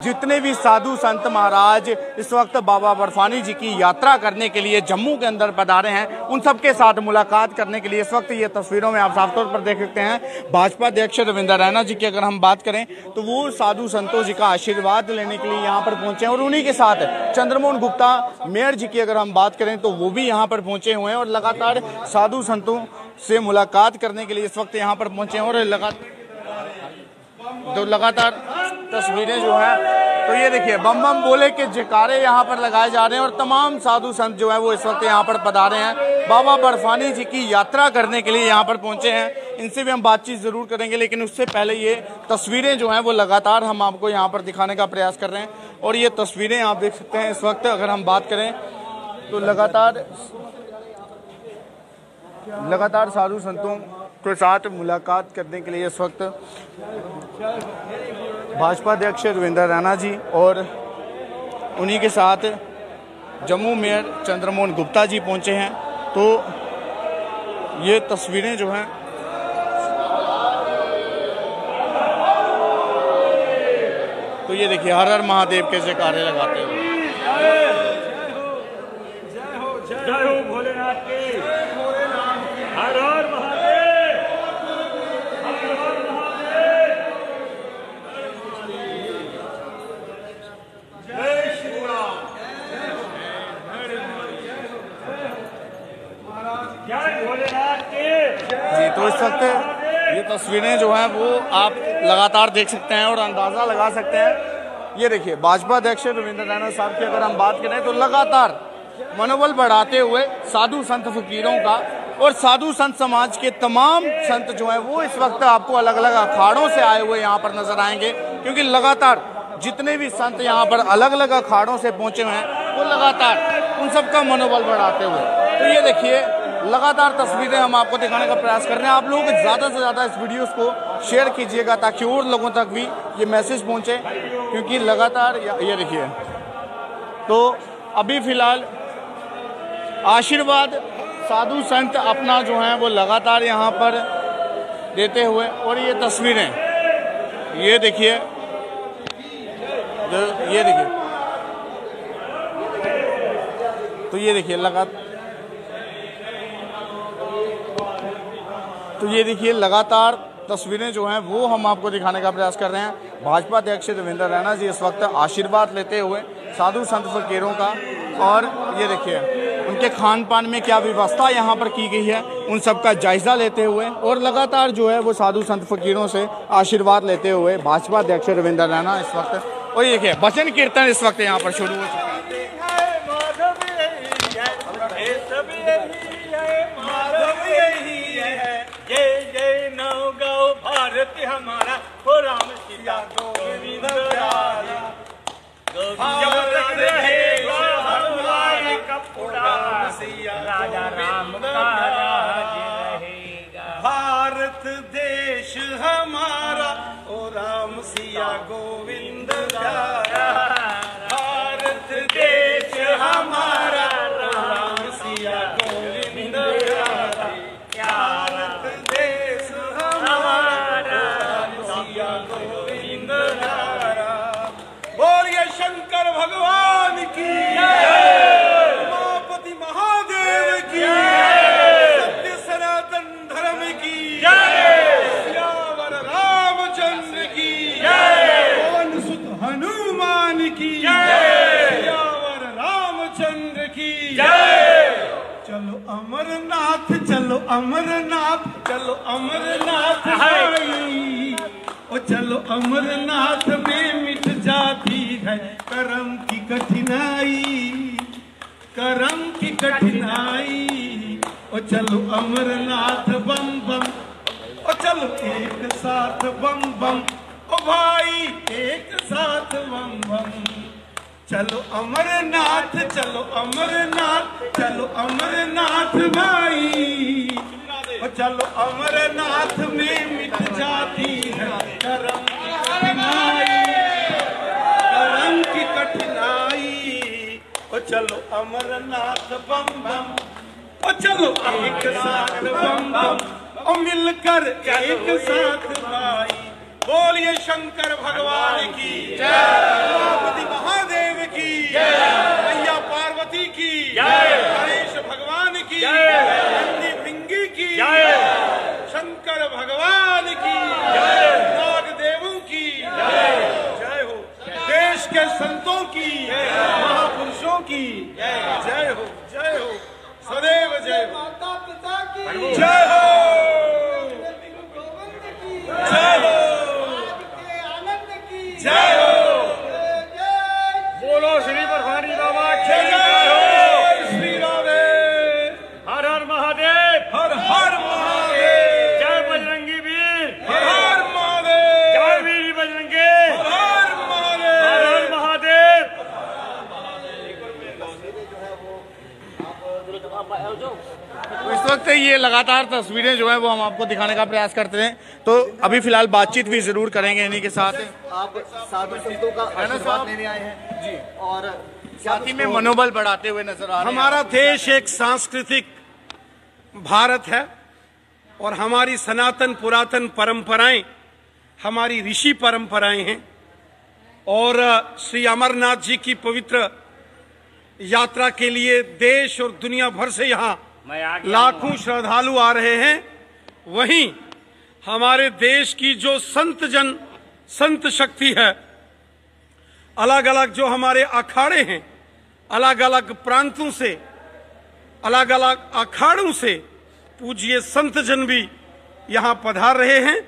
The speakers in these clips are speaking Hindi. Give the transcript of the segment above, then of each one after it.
जितने भी साधु संत महाराज इस वक्त बाबा बर्फानी जी की यात्रा करने के लिए जम्मू के अंदर पधारे हैं, उन सबके साथ मुलाकात करने के लिए इस वक्त ये तस्वीरों में आप साफ तौर पर देख सकते हैं भाजपा अध्यक्ष रविंद्र रैना जी की अगर हम बात करें तो वो साधु संतों जी का आशीर्वाद लेने के लिए यहाँ पर पहुंचे हैं। और उन्हीं के साथ चंद्रमोहन गुप्ता मेयर जी की अगर हम बात करें तो वो भी यहाँ पर पहुंचे हुए हैं और लगातार साधु संतों से मुलाकात करने के लिए इस वक्त यहाँ पर पहुंचे हैं। और लगातार तस्वीरें जो है तो ये देखिए बम बम बोले के जयकारे यहाँ पर लगाए जा रहे हैं और तमाम साधु संत जो है वो इस वक्त यहाँ पर पधारे हैं, बाबा बर्फानी जी की यात्रा करने के लिए यहाँ पर पहुंचे हैं। इनसे भी हम बातचीत जरूर करेंगे, लेकिन उससे पहले ये तस्वीरें जो हैं वो लगातार हम आपको यहाँ पर दिखाने का प्रयास कर रहे हैं। और ये तस्वीरें आप देख सकते हैं इस वक्त अगर हम बात करें तो लगातार साधु संतों के साथ मुलाकात करने के लिए इस वक्त भाजपा अध्यक्ष रविंद्र रैना जी और उन्हीं के साथ जम्मू मेयर चंद्रमोहन गुप्ता जी पहुंचे हैं। तो ये तस्वीरें जो हैं तो ये देखिए हर हर महादेव के जयकारे लगाते हुए। जय हो भोलेनाथ की, हर हर महादेव, हर हर महादेव, जय श्री राम, जय भोलेनाथ की जी। तो इस वक्त ये तस्वीरें जो हैं वो आप लगातार देख सकते हैं और अंदाजा लगा सकते हैं। ये देखिए भाजपा अध्यक्ष रविंद्र रैना साहब की अगर हम बात करें तो लगातार मनोबल बढ़ाते हुए साधु संत फकीरों का और साधु संत समाज के तमाम संत जो हैं वो इस वक्त आपको अलग अलग अखाड़ों से आए हुए यहाँ पर नजर आएंगे, क्योंकि लगातार जितने भी संत यहाँ पर अलग अलग अखाड़ों से पहुंचे हुए हैं वो लगातार उन सबका मनोबल बढ़ाते हुए। तो ये देखिए लगातार तस्वीरें हम आपको दिखाने का प्रयास कर रहे हैं। आप लोग ज़्यादा से ज़्यादा इस वीडियोस को शेयर कीजिएगा ताकि और लोगों तक भी ये मैसेज पहुंचे, क्योंकि लगातार ये देखिए तो अभी फिलहाल आशीर्वाद साधु संत अपना जो है वो लगातार यहाँ पर देते हुए। और ये तस्वीरें ये देखिए तो ये देखिए लगातार तस्वीरें जो हैं वो हम आपको दिखाने का प्रयास कर रहे हैं। भाजपा अध्यक्ष रविंद्र रैना जी इस वक्त आशीर्वाद लेते हुए साधु संत फकीरों का, और ये देखिए उनके खान पान में क्या व्यवस्था यहाँ पर की गई है उन सब का जायजा लेते हुए और लगातार जो है वो साधु संत फकीरों से आशीर्वाद लेते हुए भाजपा अध्यक्ष रविंद्र रैना इस वक्त। और ये देखिए भजन कीर्तन इस वक्त यहाँ पर शुरू हो चुका है। जय जय नवगांव भारत हमारा, हो राम सीता गोविंद प्यारा, रहेगा हमारे कपूरा, राजा राम का राज रहेगा। भारत देश हमारा, ओ राम सिया गोविंद प्यारा, भारत देश हमारा, ओ राम सिया गोविंद प्यारा, भारत देश हमारा, सिया गोविंद प्यारा। बोलिए शंकर भगवान की जय, उमापति महादेव की जय, सत्य सनातन धर्म की जय, सियावर रामचंद्र की जय, पवन सुत हनुमान की जय, सियावर रामचंद्र की जय। चलो अमरनाथ, चलो अमरनाथ, चलो अमरनाथ भाई, ओ चलो अमरनाथ में मिट जाती है कर्म की कठिनाई, कर्म की कठिनाई। ओ चलो अमरनाथ बम बम, ओ चलो एक साथ बम बम, ओ भाई एक साथ बम बम। चलो अमरनाथ, चलो अमरनाथ, चलो अमरनाथ भाई, ओ चलो अमरनाथ में मिट जाती है कर्म की कठिनाई, कर्म की कठिनाई। ओ चलो अमरनाथ बम बम, ओ चलो एक साथ बम बम, ओ मिलकर एक साथ भाई। बोलिए शंकर भगवान की जय। संतों की, महापुरुषों की जय हो, जय हो, सदैव जय हो। माता पिता की जय हो, गोविंद की जय हो, आज के आनंद की जय हो। बोलो श्री बर्फानी बाबा की जय जय हो। जय श्री राधे, हर हर महादेव, हर हर महादेव, जय बजरंगी वीर, हर हर जय महादेव, वीर बजरंगे, हर हर हर महादेव। हर महादेव। तो इस वक्त ये लगातार तस्वीरें जो है वो हम आपको दिखाने का प्रयास करते हैं। तो अभी फिलहाल बातचीत भी जरूर करेंगे इन्हीं के साथ। आप साधु संतों का आशीर्वाद लेने आए हैं जी, और साथ ही में मनोबल बढ़ाते हुए नजर आ रहे हैं। हमारा देश एक सांस्कृतिक भारत है और हमारी सनातन पुरातन परंपराएं हमारी ऋषि परंपराएं हैं। और श्री अमरनाथ जी की पवित्र यात्रा के लिए देश और दुनिया भर से यहाँ लाखों श्रद्धालु आ रहे हैं। वहीं हमारे देश की जो संत शक्ति है, अलग अलग जो हमारे अखाड़े हैं, अलग अलग प्रांतों से, अलग अलग अखाड़ों से पूज्य संत जन भी यहाँ पधार रहे हैं।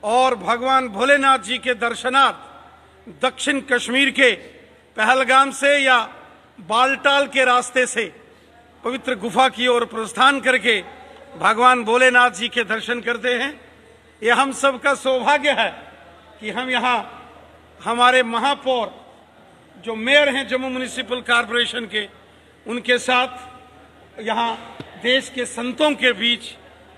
और भगवान भोलेनाथ जी के दर्शनार्थ दक्षिण कश्मीर के पहलगाम से या बालटाल के रास्ते से पवित्र गुफा की ओर प्रस्थान करके भगवान भोलेनाथ जी के दर्शन करते हैं। ये हम सबका सौभाग्य है कि हम यहाँ हमारे महापौर जो मेयर हैं जम्मू म्युनिसिपल कॉरपोरेशन के, उनके साथ यहाँ देश के संतों के बीच,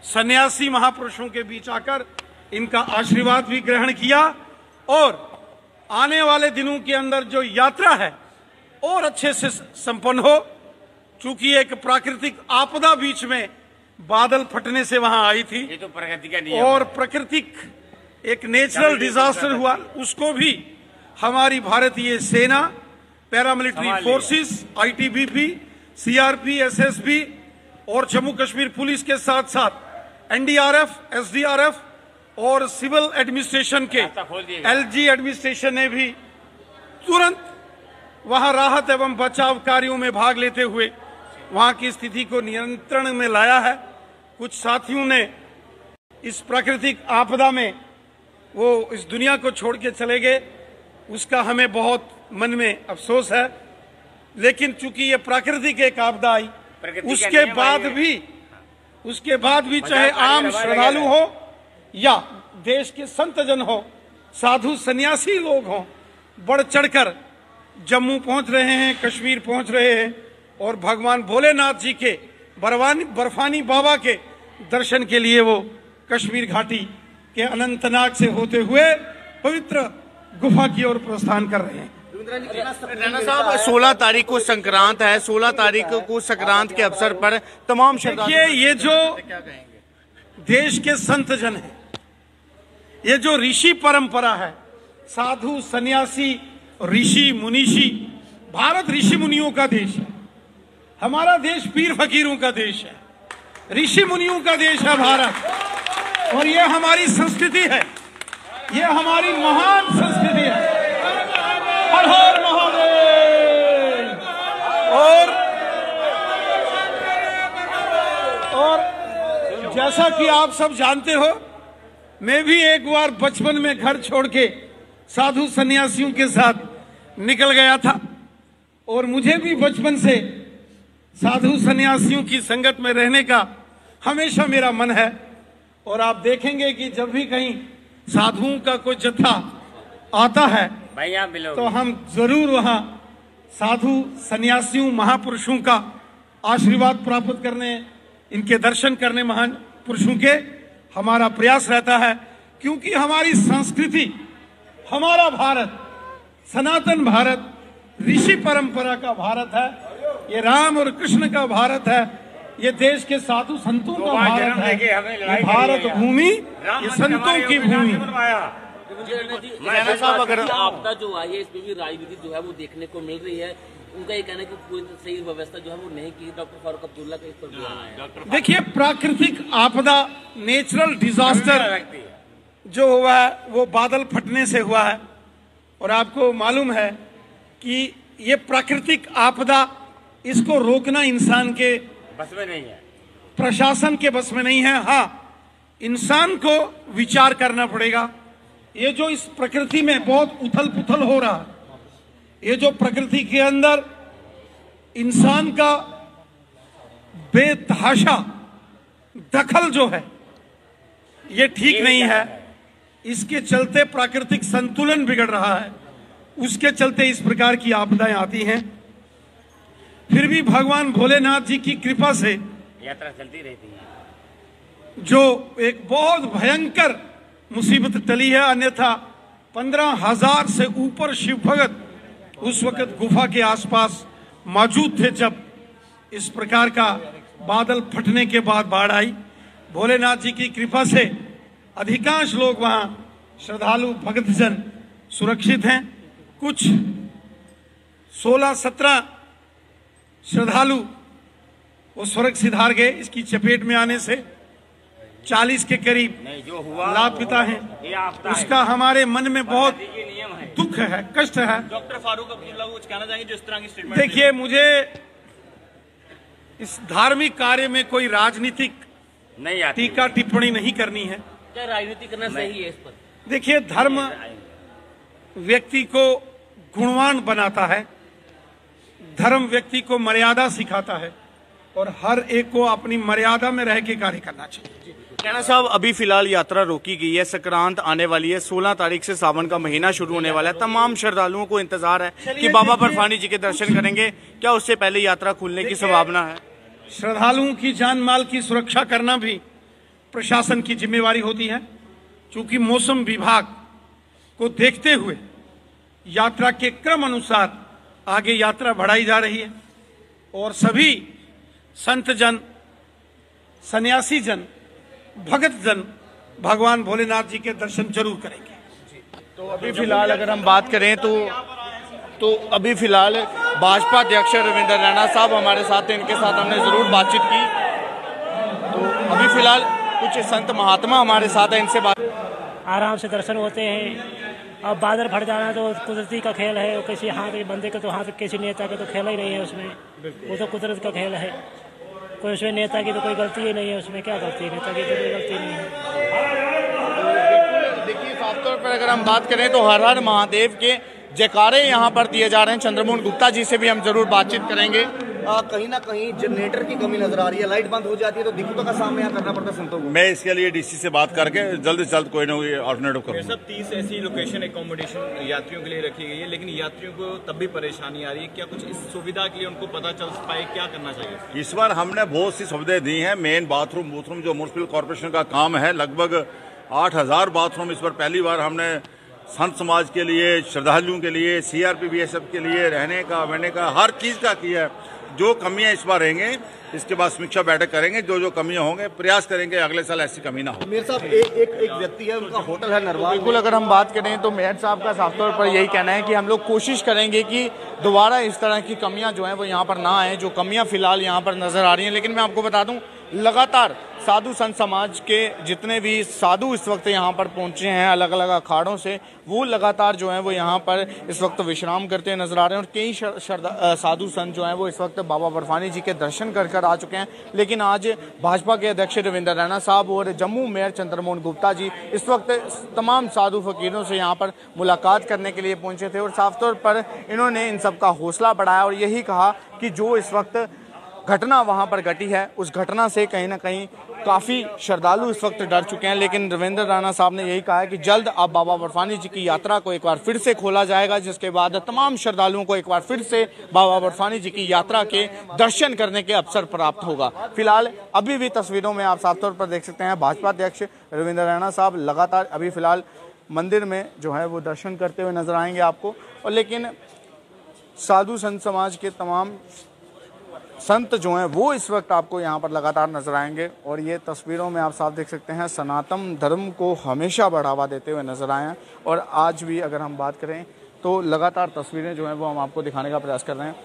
सन्यासी महापुरुषों के बीच आकर इनका आशीर्वाद भी ग्रहण किया। और आने वाले दिनों के अंदर जो यात्रा है और अच्छे से संपन्न हो। चूंकि एक प्राकृतिक आपदा बीच में बादल फटने से वहां आई थी, ये तो प्रकृति का नियम और प्राकृतिक एक नेचुरल डिजास्टर हुआ, उसको भी हमारी भारतीय सेना, paramilitary forces, ITBP, CRP, SSB और जम्मू कश्मीर पुलिस के साथ साथ एनडीआरएफ, एसडीआरएफ और सिविल एडमिनिस्ट्रेशन के एलजी एडमिनिस्ट्रेशन ने भी तुरंत वहां राहत एवं बचाव कार्यों में भाग लेते हुए वहां की स्थिति को नियंत्रण में लाया है। कुछ साथियों ने इस प्राकृतिक आपदा में वो इस दुनिया को छोड़ के चले गए, उसका हमें बहुत मन में अफसोस है। लेकिन चूंकि ये प्राकृतिक एक आपदा आई, उसके बाद भी चाहे आम श्रद्धालु हो या देश के संतजन हो, साधु सन्यासी लोग हों, बढ़ चढ़कर जम्मू पहुंच रहे हैं, कश्मीर पहुंच रहे हैं और भगवान भोलेनाथ जी के बर्फानी बाबा के दर्शन के लिए वो कश्मीर घाटी के अनंतनाग से होते हुए पवित्र गुफा की ओर प्रस्थान कर रहे हैं। राणा साहब, 16 तारीख को संक्रांत है। 16 तारीख को संक्रांत के अवसर पर तमाम देखिए, ये जो देश के संत जन है, ये जो ऋषि परंपरा है, साधु सन्यासी ऋषि मुनीषी, भारत ऋषि मुनियों का देश है। हमारा देश पीर फकीरों का देश है, ऋषि मुनियों का देश है भारत। और ये हमारी संस्कृति है, ये हमारी महान संस्कृति है। हर हर महादेव। और जैसा कि आप सब जानते हो, मैं भी एक बार बचपन में घर छोड़ के साधु सन्यासियों के साथ निकल गया था और मुझे भी बचपन से साधु सन्यासियों की संगत में रहने का हमेशा मेरा मन है। और आप देखेंगे कि जब भी कहीं साधुओं का कोई जत्था आता है तो हम जरूर वहां साधु सन्यासियों महापुरुषों का आशीर्वाद प्राप्त करने, इनके दर्शन करने, महान पुरुषों के हमारा प्रयास रहता है। क्योंकि हमारी संस्कृति, हमारा भारत, सनातन भारत ऋषि परंपरा का भारत है, ये राम और कृष्ण का भारत है, ये देश के साधु संतों का भारत है, ये भारत भूमि, ये संतों की भूमि। अगर आपदा जो आई है, इसमें भी राजनीति जो है वो देखने को मिल रही है। उनका ये कहना है कि पूरी सही व्यवस्था जो है वो नहीं की। डॉक्टर फारूक अब्दुल्ला का इस पर बयान है। देखिए, प्राकृतिक आपदा, नेचुरल डिजास्टर जो हुआ है वो बादल फटने से हुआ है। और आपको मालूम है कि ये प्राकृतिक आपदा, इसको रोकना इंसान के बस में नहीं है, प्रशासन के बस में नहीं है। हाँ, इंसान को विचार करना पड़ेगा। ये जो इस प्रकृति में बहुत उथल पुथल हो रहा है, ये जो प्रकृति के अंदर इंसान का बेतहाशा दखल जो है, ये ठीक नहीं है। इसके चलते प्राकृतिक संतुलन बिगड़ रहा है, उसके चलते इस प्रकार की आपदाएं आती हैं। फिर भी भगवान भोलेनाथ जी की कृपा से यात्रा चलती रहती है। जो एक बहुत भयंकर मुसीबत टली है, अन्यथा 15,000 से ऊपर शिव भगत उस वक्त गुफा के आसपास मौजूद थे जब इस प्रकार का बादल फटने के बाद बाढ़ आई। भोलेनाथ जी की कृपा से अधिकांश लोग वहां श्रद्धालु भक्तजन सुरक्षित हैं। कुछ 16-17 श्रद्धालु वो स्वर्ग सिधार गए इसकी चपेट में आने से। 40 के करीब नहीं, जो हुआ लापता हैं, ये आपदा है। उसका हमारे मन में बहुत ये नियम है। दुख है, कष्ट है। डॉक्टर फारूक अब्दुल्ला को कुछ कहना चाहेंगे जो इस तरह की स्टेटमेंट? देखिए, मुझे इस धार्मिक कार्य में कोई राजनीतिक नहीं आती, टीका टिप्पणी नहीं करनी है। क्या राजनीति करना सही है इस पर? देखिए, धर्म व्यक्ति को गुणवान बनाता है, धर्म व्यक्ति को मर्यादा सिखाता है और हर एक को अपनी मर्यादा में रह के कार्य करना चाहिए। कहना साहब, अभी फिलहाल यात्रा रोकी गई है, संक्रांत आने वाली है, 16 तारीख से सावन का महीना शुरू होने वाला है। तमाम श्रद्धालुओं को इंतजार है कि बाबा बर्फानी जी के दर्शन करेंगे। क्या उससे पहले यात्रा खुलने की संभावना है? श्रद्धालुओं की जान माल की सुरक्षा करना भी प्रशासन की जिम्मेवारी होती है। चूंकि मौसम विभाग को देखते हुए यात्रा के क्रम अनुसार आगे यात्रा बढ़ाई जा रही है और सभी संत जन, सन्यासी जन, भगत जन भगवान भोलेनाथ जी के दर्शन जरूर करेंगे। तो अभी फिलहाल अगर हम बात करें तो अभी फिलहाल भाजपा अध्यक्ष रविंद्र रैना साहब हमारे साथ हैं, इनके साथ हमने जरूर बातचीत की। तो अभी फिलहाल कुछ संत महात्मा हमारे साथ हैं, इनसे बात। आराम से दर्शन होते हैं। अब बादल फट जाना तो कुदरती का खेल है, किसी हाथ के बंदे का तो हाथ किसी नेता का तो खेल ही नहीं है उसमें, वो तो कुदरत का खेल है। कोई उसमें नेता की तो कोई गलती ही नहीं है, उसमें क्या गलती है, नेता की तो कोई गलती नहीं है। देखिए, साफ तौर पर अगर हम बात करें तो हर हर महादेव के जयकारे यहाँ पर दिए जा रहे हैं। चंद्रमोहन गुप्ता जी से भी हम जरूर बातचीत करेंगे। कहीं ना कहीं जनरेटर की कमी नजर आ रही है, लाइट बंद हो जाती है तो दिक्कतों का सामना यहाँ करना पड़ता है संतों को। मैं इसके लिए डीसी से बात करके जल्द से जल्द कोई ना कोई ऑल्टरनेटिव करूँगा। सब 30 ऐसी लोकेशन एकोमोडेशन यात्रियों के लिए रखी गई है, लेकिन यात्रियों को तब भी परेशानी आ रही है। क्या कुछ इस सुविधा के लिए उनको पता चल पाए, क्या करना चाहिए? इस बार हमने बहुत सी सुविधाएं दी हैं। मेन बाथरूम जो म्युनिसिपल कॉर्पोरेशन का काम है, लगभग 8,000 बाथरूम इस बार पहली बार हमने संत समाज के लिए, श्रद्धालुओं के लिए, CRP-BSF के लिए रहने का, बहने का, हर चीज का किया है। जो कमियां इस बार रहेंगे, इसके बाद समीक्षा बैठक करेंगे। जो कमियां होंगे प्रयास करेंगे अगले साल ऐसी कमी ना हो। मेयर साहब, एक व्यक्ति है, उनका होटल है नरवाल। बिल्कुल, अगर हम बात करें तो मेयर साहब का साफ तौर पर यही कहना है कि हम लोग कोशिश करेंगे कि दोबारा इस तरह की कमियां जो हैं वो यहाँ पर ना आए, जो कमियां फिलहाल यहाँ पर नजर आ रही हैं। लेकिन मैं आपको बता दूं, लगातार साधु संत समाज के जितने भी साधु इस वक्त यहाँ पर पहुंचे हैं अलग अलग अखाड़ों से, वो लगातार जो है वो यहाँ पर इस वक्त विश्राम करते नजर आ रहे हैं। और कई साधु संत जो हैं वो इस वक्त बाबा बर्फानी जी के दर्शन कर आ चुके हैं। लेकिन आज भाजपा के अध्यक्ष रविंद्र रैना साहब और जम्मू मेयर चंद्रमोहन गुप्ता जी इस वक्त तमाम साधु फकीरों से यहाँ पर मुलाकात करने के लिए पहुंचे थे और साफ तौर पर इन्होंने इन सबका हौसला बढ़ाया और यही कहा कि जो इस वक्त घटना वहां पर घटी है, उस घटना से कहीं ना कहीं काफ़ी श्रद्धालु इस वक्त डर चुके हैं। लेकिन रविंद्र रैना साहब ने यही कहा है कि जल्द अब बाबा बर्फानी जी की यात्रा को एक बार फिर से खोला जाएगा, जिसके बाद तमाम श्रद्धालुओं को एक बार फिर से बाबा बर्फानी जी की यात्रा के दर्शन करने के अवसर प्राप्त होगा। फिलहाल अभी भी तस्वीरों में आप साफ तौर पर देख सकते हैं भाजपा अध्यक्ष रविंद्र रैना साहब लगातार अभी फिलहाल मंदिर में जो है वो दर्शन करते हुए नजर आएंगे आपको। और लेकिन साधु संत समाज के तमाम संत जो हैं वो इस वक्त आपको यहाँ पर लगातार नजर आएंगे। और ये तस्वीरों में आप साफ देख सकते हैं सनातन धर्म को हमेशा बढ़ावा देते हुए नजर आए हैं। और आज भी अगर हम बात करें तो लगातार तस्वीरें जो हैं वो हम आपको दिखाने का प्रयास कर रहे हैं।